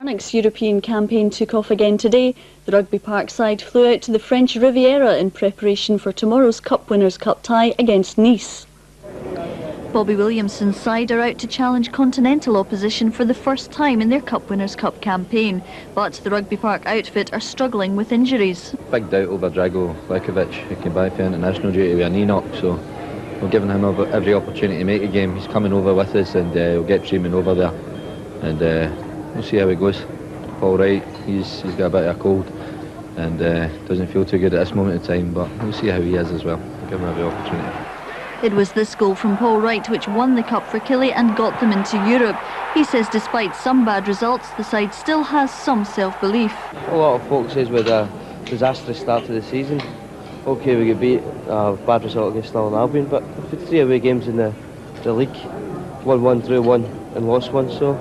Next European campaign took off again today. The Rugby Park side flew out to the French Riviera in preparation for tomorrow's Cup Winners' Cup tie against Nice. Bobby Williamson's side are out to challenge continental opposition for the first time in their Cup Winners' Cup campaign, but the Rugby Park outfit are struggling with injuries. Big doubt over Drago Lekovic, who came back for international duty with a knee knock, so we're giving him every opportunity to make a game. He's coming over with us, and we'll get Freeman over there, and we'll see how it goes. Paul Wright, he's got a bit of a cold and doesn't feel too good at this moment in time, but we'll see how he is as well. We'll give him every opportunity. It was this goal from Paul Wright which won the cup for Killie and got them into Europe. He says despite some bad results, the side still has some self-belief. A lot of folks says with a disastrous start to the season, okay, we could beat a bad result against Stirling Albion, but we've had 3 away games in the league, won 1, drew 1 and lost 1, so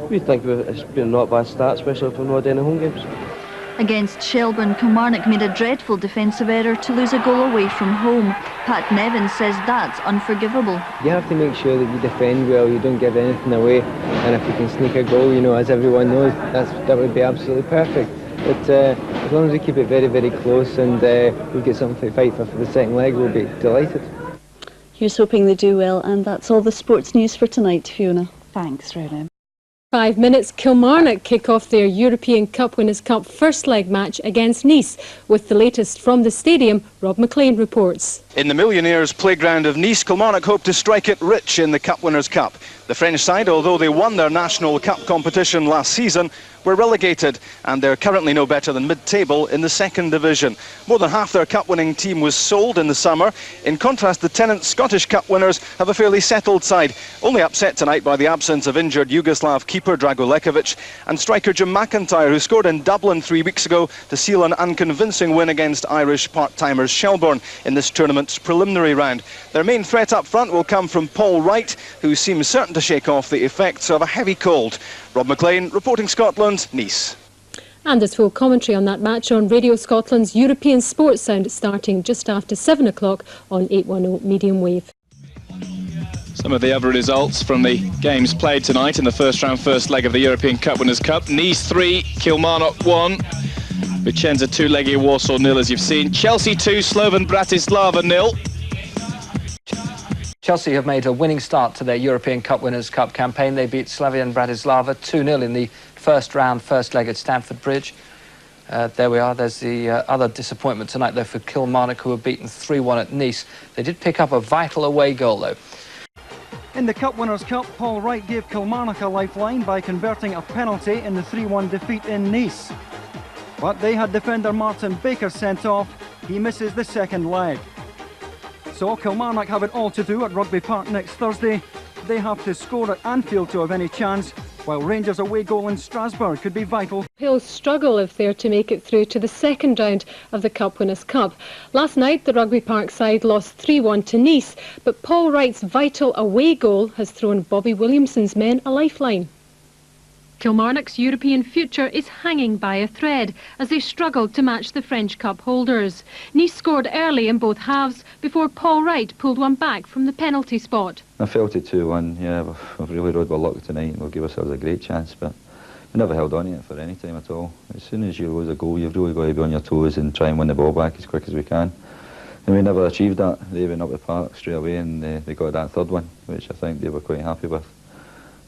we think it's been not a bad start, especially if we're not doing the home games. Against Shelbourne, Kilmarnock made a dreadful defensive error to lose a goal away from home. Pat Nevin says that's unforgivable. You have to make sure that you defend well, you don't give anything away, and if you can sneak a goal, you know, as everyone knows, that would be absolutely perfect. But as long as we keep it very, very close and we get something to fight for the second leg, we'll be delighted. Here's hoping they do well, and that's all the sports news for tonight, Fiona. Thanks, Ronan. 5 minutes, Kilmarnock kick off their European Cup Winners' Cup first leg match against Nice. With the latest from the stadium, Rob McLean reports. In the Millionaires' playground of Nice, Kilmarnock hope to strike it rich in the Cup Winners' Cup. The French side, although they won their national cup competition last season, were relegated, and they're currently no better than mid-table in the second division. More than half their cup-winning team was sold in the summer. In contrast, the Tennent's Scottish Cup winners have a fairly settled side, only upset tonight by the absence of injured Yugoslav keeper Drago Lekovic and striker Jim McIntyre, who scored in Dublin 3 weeks ago to seal an unconvincing win against Irish part-timers Shelbourne in this tournament's preliminary round. Their main threat up front will come from Paul Wright, who seems certain to shake off the effects of a heavy cold. Rob McLean, reporting Scotland, Nice. And there's full commentary on that match on Radio Scotland's European Sports Sound starting just after 7 o'clock on 810 medium wave. Some of the other results from the games played tonight in the first round, first leg of the European Cup Winners' Cup. Nice 3, Kilmarnock 1. Vicenza 2, Legia Warsaw 0, as you've seen. Chelsea 2, Slovan Bratislava 0. Chelsea have made a winning start to their European Cup Winners' Cup campaign. They beat Slavian Bratislava 2-0 in the first round, first leg at Stamford Bridge. There we are. There's the other disappointment tonight, though, for Kilmarnock, who were beaten 3-1 at Nice. They did pick up a vital away goal, though. In the Cup Winners' Cup, Paul Wright gave Kilmarnock a lifeline by converting a penalty in the 3-1 defeat in Nice. But they had defender Martin Baker sent off. He misses the second leg. So Kilmarnock have it all to do at Rugby Park next Thursday. They have to score at Anfield to have any chance, while Rangers' away goal in Strasbourg could be vital. He'll struggle if they're to make it through to the second round of the Cup Winners' Cup. Last night, the Rugby Park side lost 3-1 to Nice, but Paul Wright's vital away goal has thrown Bobby Williamson's men a lifeline. Kilmarnock's European future is hanging by a thread as they struggled to match the French Cup holders. Nice scored early in both halves before Paul Wright pulled one back from the penalty spot. I felt it 2-1, yeah, we've really rode with luck tonight and we'll give ourselves a great chance, but we never held on to it for any time at all. As soon as you lose a goal, you've really got to be on your toes and try and win the ball back as quick as we can. And we never achieved that. They went up the park straight away and they got that third one, which I think they were quite happy with.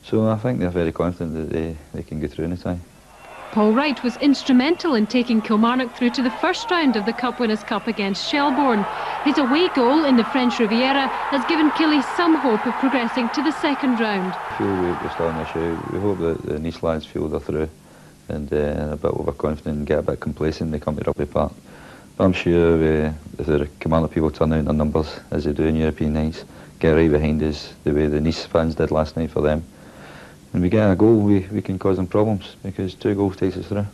So I think they're very confident that they can get through any time. Paul Wright was instrumental in taking Kilmarnock through to the first round of the Cup Winners' Cup against Shelbourne. His away goal in the French Riviera has given Killie some hope of progressing to the second round. I feel we're starting to show. We hope that the Nice lads feel they're through and a bit overconfident and get a bit complacent. They come to Rugby Park. But I'm sure if the Kilmarnock people turn out in their numbers as they do in European nights, get right behind us the way the Nice fans did last night for them. And we get a goal, we can cause them problems because 2 goals takes us through.